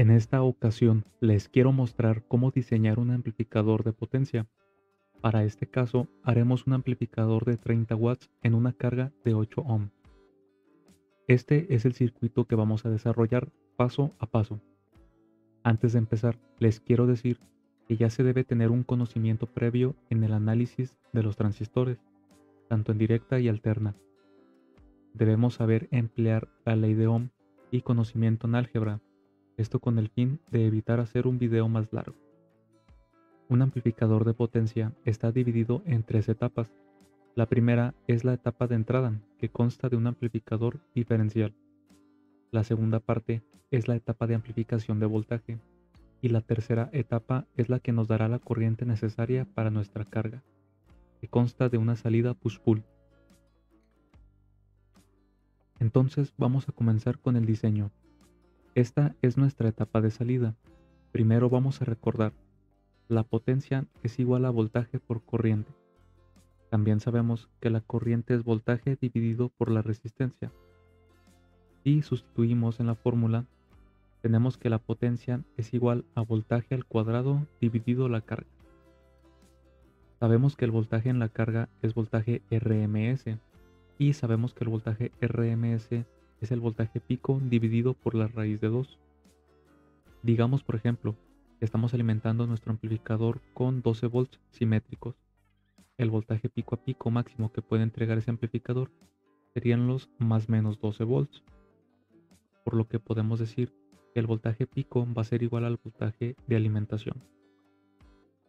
En esta ocasión les quiero mostrar cómo diseñar un amplificador de potencia. Para este caso haremos un amplificador de 30 watts en una carga de 8 ohm. Este es el circuito que vamos a desarrollar paso a paso. Antes de empezar, les quiero decir que ya se debe tener un conocimiento previo en el análisis de los transistores, tanto en directa y alterna. Debemos saber emplear la ley de Ohm y conocimiento en álgebra, esto con el fin de evitar hacer un video más largo. Un amplificador de potencia está dividido en tres etapas. La primera es la etapa de entrada, que consta de un amplificador diferencial. La segunda parte es la etapa de amplificación de voltaje. Y la tercera etapa es la que nos dará la corriente necesaria para nuestra carga, que consta de una salida push-pull. Entonces vamos a comenzar con el diseño. Esta es nuestra etapa de salida. Primero vamos a recordar, la potencia es igual a voltaje por corriente. También sabemos que la corriente es voltaje dividido por la resistencia. Si sustituimos en la fórmula, tenemos que la potencia es igual a voltaje al cuadrado dividido la carga. Sabemos que el voltaje en la carga es voltaje RMS y sabemos que el voltaje RMS es el voltaje pico dividido por la raíz de 2. Digamos, por ejemplo, que estamos alimentando nuestro amplificador con 12 volts simétricos. El voltaje pico a pico máximo que puede entregar ese amplificador serían los más menos 12 volts, por lo que podemos decir que el voltaje pico va a ser igual al voltaje de alimentación.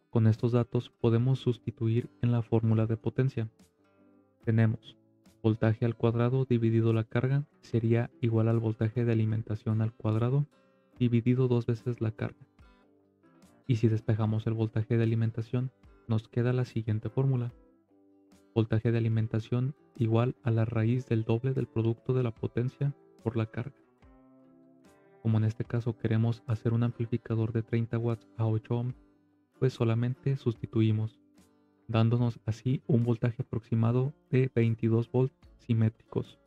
Con estos datos podemos sustituir en la fórmula de potencia. Tenemos voltaje al cuadrado dividido la carga sería igual al voltaje de alimentación al cuadrado dividido 2 veces la carga. Y si despejamos el voltaje de alimentación, nos queda la siguiente fórmula. Voltaje de alimentación igual a la raíz del doble del producto de la potencia por la carga. Como en este caso queremos hacer un amplificador de 30 watts a 8 ohm, pues solamente sustituimos, dándonos así un voltaje aproximado de 22 volts simétricos.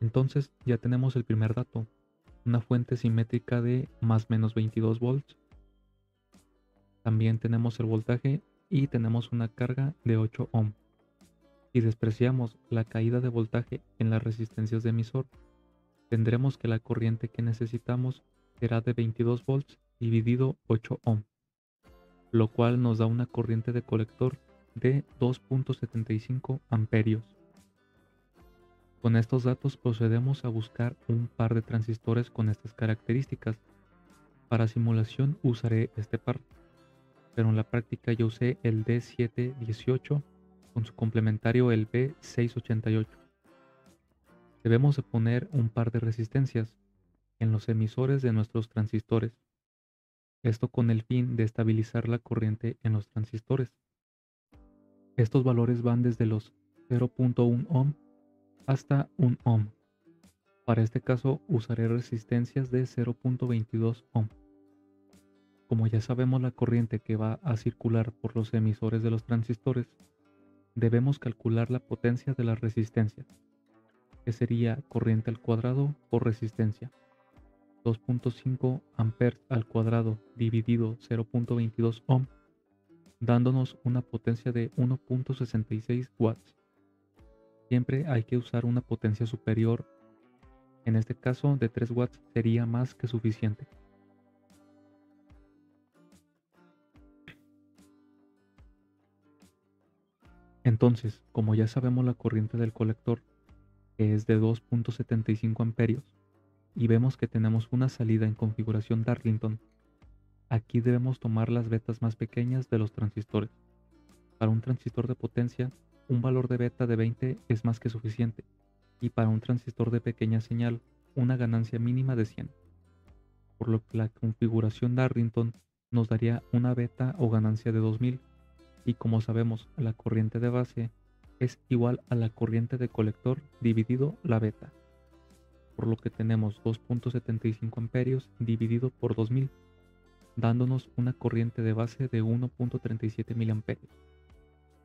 Entonces ya tenemos el primer dato, una fuente simétrica de más menos 22 volts. También tenemos el voltaje y tenemos una carga de 8 ohm. Si despreciamos la caída de voltaje en las resistencias de emisor, tendremos que la corriente que necesitamos será de 22 volts dividido 8 ohm, lo cual nos da una corriente de colector de 2.75 amperios. Con estos datos procedemos a buscar un par de transistores con estas características. Para simulación usaré este par, pero en la práctica yo usé el D718 con su complementario el B688. Debemos de poner un par de resistencias en los emisores de nuestros transistores. Esto con el fin de estabilizar la corriente en los transistores. Estos valores van desde los 0.1 ohm hasta 1 ohm. Para este caso usaré resistencias de 0.22 ohm. Como ya sabemos la corriente que va a circular por los emisores de los transistores, debemos calcular la potencia de las resistencias, que sería corriente al cuadrado por resistencia. 2.5 amperes al cuadrado dividido 0.22 ohm, dándonos una potencia de 1.66 watts. Siempre hay que usar una potencia superior, en este caso de 3 watts sería más que suficiente. Entonces, como ya sabemos la corriente del colector, que es de 2.75 amperios, y vemos que tenemos una salida en configuración Darlington, aquí debemos tomar las vetas más pequeñas de los transistores. Para un transistor de potencia, un valor de beta de 20 es más que suficiente, y para un transistor de pequeña señal, una ganancia mínima de 100. Por lo que la configuración Darlington nos daría una beta o ganancia de 2000, y como sabemos, la corriente de base es igual a la corriente de colector dividido la beta, por lo que tenemos 2.75 amperios dividido por 2000, dándonos una corriente de base de 1.37 miliamperios.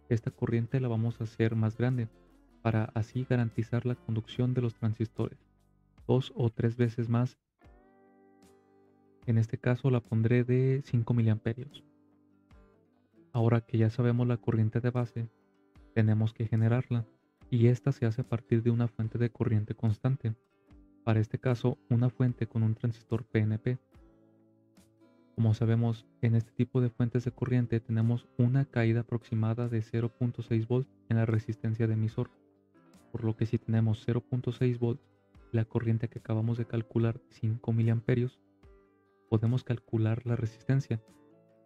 Esta corriente la vamos a hacer más grande, para así garantizar la conducción de los transistores, 2 o 3 veces más En este caso la pondré de 5 miliamperios. Ahora que ya sabemos la corriente de base, tenemos que generarla, y esta se hace a partir de una fuente de corriente constante. Para este caso, una fuente con un transistor PNP. Como sabemos, en este tipo de fuentes de corriente tenemos una caída aproximada de 0.6 volts en la resistencia de emisor, por lo que si tenemos 0.6 volts, la corriente que acabamos de calcular 5 miliamperios, podemos calcular la resistencia,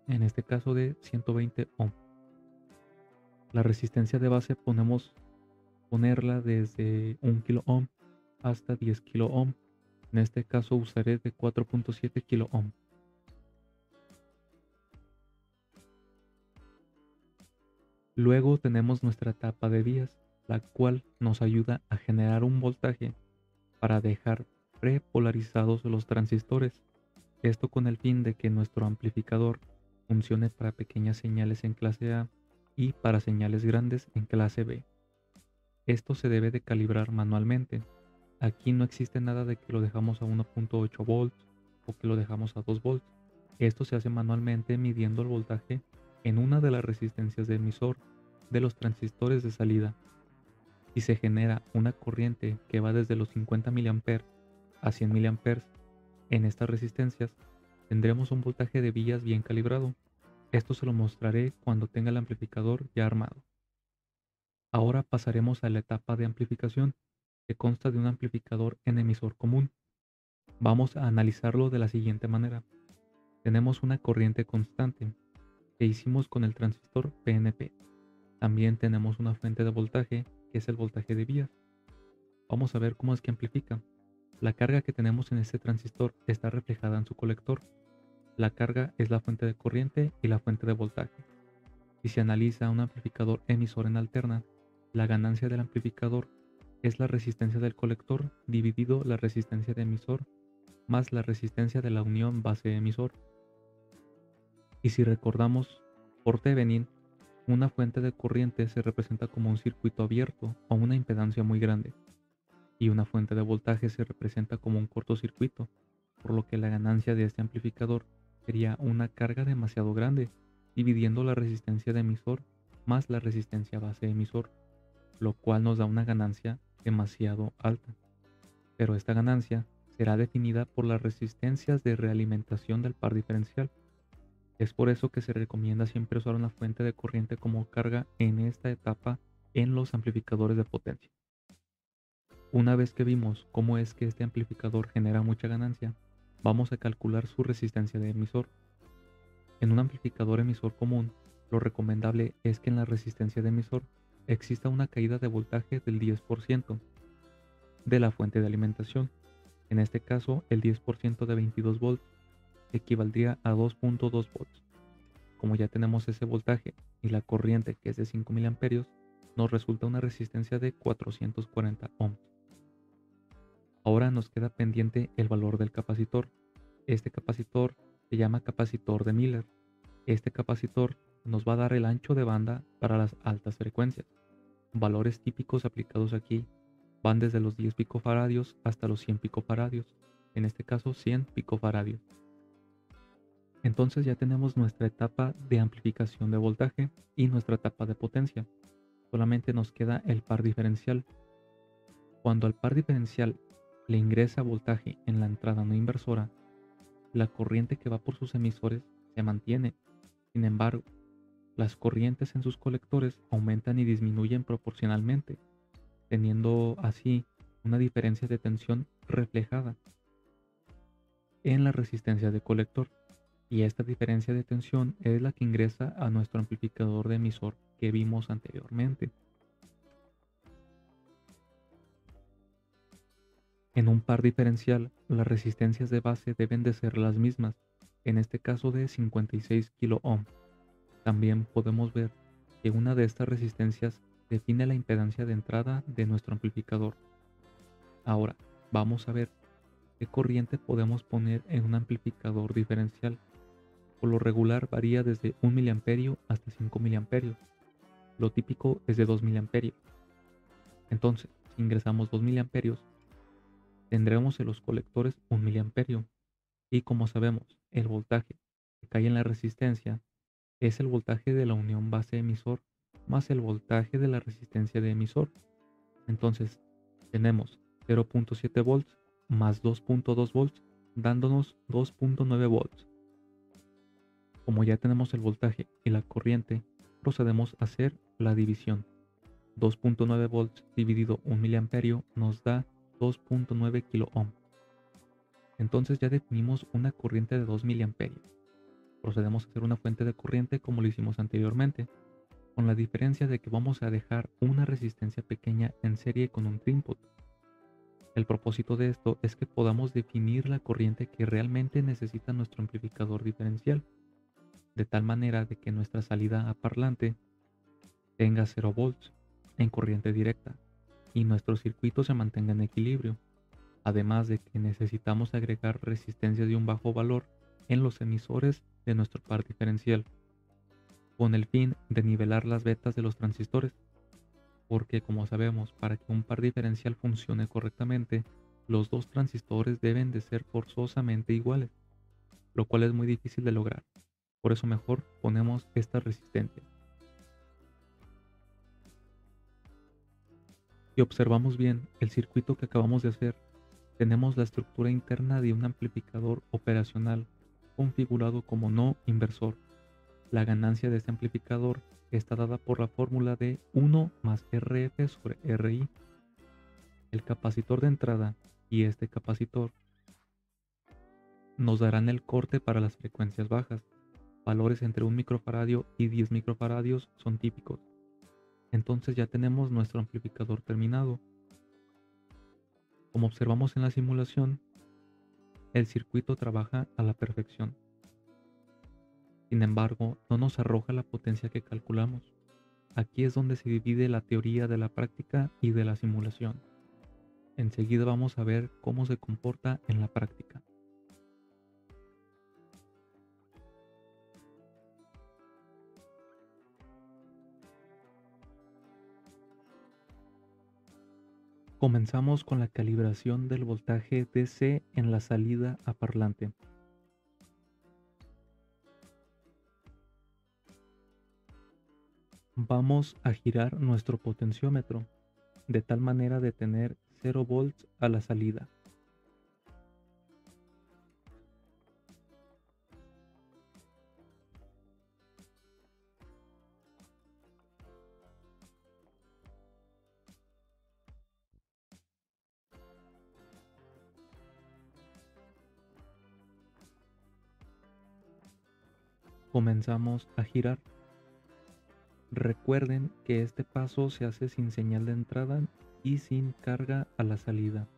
en este caso de 120 ohm. La resistencia de base podemos ponerla desde 1 kilo ohm hasta 10 kilo ohm. En este caso usaré de 4.7 kilo ohm. Luego tenemos nuestra tapa de vías, la cual nos ayuda a generar un voltaje para dejar prepolarizados los transistores. Esto con el fin de que nuestro amplificador funcione para pequeñas señales en clase A y para señales grandes en clase B. Esto se debe de calibrar manualmente. Aquí no existe nada de que lo dejamos a 1.8 volts o que lo dejamos a 2 volts. Esto se hace manualmente midiendo el voltaje en una de las resistencias de emisor de los transistores de salida. Si se genera una corriente que va desde los 50 mA a 100 mA en estas resistencias, tendremos un voltaje de vías bien calibrado. Esto se lo mostraré cuando tenga el amplificador ya armado. Ahora pasaremos a la etapa de amplificación, que consta de un amplificador en emisor común. Vamos a analizarlo de la siguiente manera. Tenemos una corriente constante que hicimos con el transistor PNP. También tenemos una fuente de voltaje, que es el voltaje de vías. Vamos a ver cómo es que amplifica. La carga que tenemos en este transistor está reflejada en su colector. La carga es la fuente de corriente y la fuente de voltaje. Si se analiza un amplificador emisor en alterna, la ganancia del amplificador es la resistencia del colector dividido la resistencia de emisor más la resistencia de la unión base-emisor. Y si recordamos, por Thevenin, una fuente de corriente se representa como un circuito abierto o una impedancia muy grande, y una fuente de voltaje se representa como un cortocircuito, por lo que la ganancia de este amplificador sería una carga demasiado grande, dividiendo la resistencia de emisor más la resistencia base-emisor, lo cual nos da una ganancia demasiado alta. Pero esta ganancia será definida por las resistencias de realimentación del par diferencial. Es por eso que se recomienda siempre usar una fuente de corriente como carga en esta etapa en los amplificadores de potencia. Una vez que vimos cómo es que este amplificador genera mucha ganancia, vamos a calcular su resistencia de emisor. En un amplificador emisor común, lo recomendable es que en la resistencia de emisor exista una caída de voltaje del 10% de la fuente de alimentación. En este caso, el 10% de 22 volts equivaldría a 2.2 volts. Como ya tenemos ese voltaje y la corriente que es de 5 miliamperios, nos resulta una resistencia de 440 ohms. Ahora nos queda pendiente el valor del capacitor. Este capacitor se llama capacitor de Miller. Este capacitor nos va a dar el ancho de banda para las altas frecuencias. Valores típicos aplicados aquí van desde los 10 picofaradios hasta los 100 picofaradios, en este caso 100 picofaradios. Entonces ya tenemos nuestra etapa de amplificación de voltaje y nuestra etapa de potencia. Solamente nos queda el par diferencial. Cuando al par diferencial le ingresa voltaje en la entrada no inversora, la corriente que va por sus emisores se mantiene. Sin embargo, las corrientes en sus colectores aumentan y disminuyen proporcionalmente, teniendo así una diferencia de tensión reflejada en la resistencia de colector. Y esta diferencia de tensión es la que ingresa a nuestro amplificador de emisor que vimos anteriormente. En un par diferencial, las resistencias de base deben de ser las mismas, en este caso de 56 kΩ. También podemos ver que una de estas resistencias define la impedancia de entrada de nuestro amplificador. Ahora, vamos a ver qué corriente podemos poner en un amplificador diferencial. Por lo regular varía desde 1 mA hasta 5 mA. Lo típico es de 2 mA. Entonces, si ingresamos 2 mA, tendremos en los colectores 1 mA. Y como sabemos, el voltaje que cae en la resistencia es el voltaje de la unión base-emisor más el voltaje de la resistencia de emisor. Entonces, tenemos 0.7 volts más 2.2 volts, dándonos 2.9 volts. Como ya tenemos el voltaje y la corriente, procedemos a hacer la división. 2.9 volts dividido 1 miliamperio nos da 2.9 kilo ohm. Entonces ya definimos una corriente de 2 miliamperios. Procedemos a hacer una fuente de corriente como lo hicimos anteriormente, con la diferencia de que vamos a dejar una resistencia pequeña en serie con un input. El propósito de esto es que podamos definir la corriente que realmente necesita nuestro amplificador diferencial, de tal manera de que nuestra salida a parlante tenga 0 volts en corriente directa y nuestro circuito se mantenga en equilibrio, además de que necesitamos agregar resistencia de un bajo valor en los emisores de nuestro par diferencial, con el fin de nivelar las vetas de los transistores, porque como sabemos, para que un par diferencial funcione correctamente, los dos transistores deben de ser forzosamente iguales, lo cual es muy difícil de lograr. Por eso mejor ponemos esta resistencia. Si observamos bien el circuito que acabamos de hacer, tenemos la estructura interna de un amplificador operacional configurado como no inversor. La ganancia de este amplificador está dada por la fórmula de 1 más RF sobre RI. El capacitor de entrada y este capacitor nos darán el corte para las frecuencias bajas. Valores entre 1 microfaradio y 10 microfaradios son típicos. Entonces ya tenemos nuestro amplificador terminado. Como observamos en la simulación, el circuito trabaja a la perfección. Sin embargo, no nos arroja la potencia que calculamos. Aquí es donde se divide la teoría de la práctica y de la simulación. Enseguida vamos a ver cómo se comporta en la práctica. Comenzamos con la calibración del voltaje DC en la salida a parlante. Vamos a girar nuestro potenciómetro de tal manera de tener 0 volts a la salida. Comenzamos a girar. Recuerden que este paso se hace sin señal de entrada y sin carga a la salida.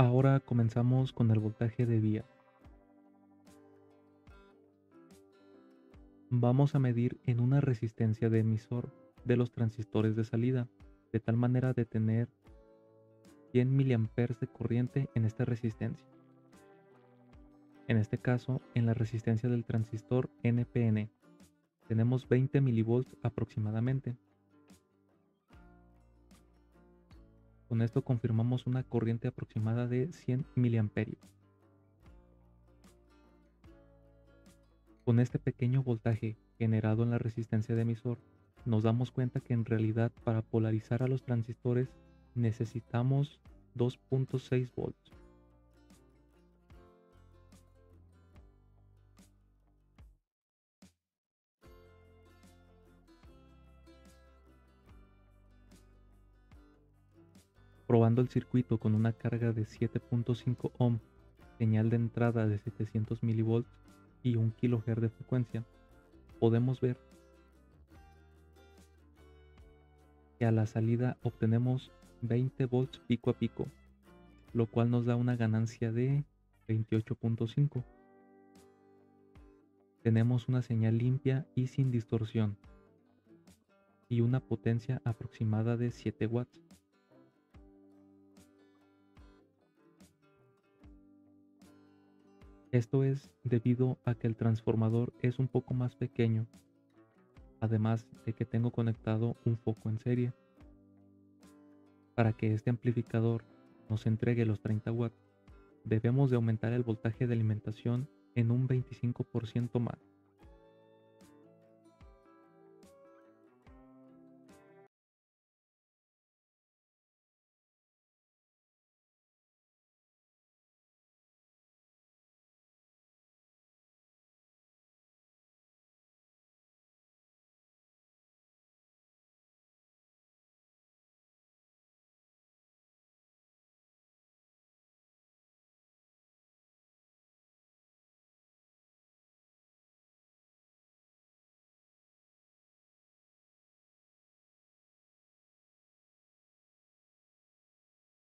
Ahora comenzamos con el voltaje de vía. Vamos a medir en una resistencia de emisor de los transistores de salida, de tal manera de tener 100 mA de corriente en esta resistencia. En este caso, en la resistencia del transistor NPN, tenemos 20 milivolts aproximadamente. Con esto confirmamos una corriente aproximada de 100 miliamperios. Con este pequeño voltaje generado en la resistencia de emisor, nos damos cuenta que en realidad para polarizar a los transistores necesitamos 2.6 volts. Probando el circuito con una carga de 7.5 ohm, señal de entrada de 700 milivolts y 1 kHz de frecuencia, podemos ver que a la salida obtenemos 20 volts pico a pico, lo cual nos da una ganancia de 28.5. Tenemos una señal limpia y sin distorsión y una potencia aproximada de 7 watts. Esto es debido a que el transformador es un poco más pequeño, además de que tengo conectado un foco en serie. Para que este amplificador nos entregue los 30 watts, debemos de aumentar el voltaje de alimentación en un 25% más.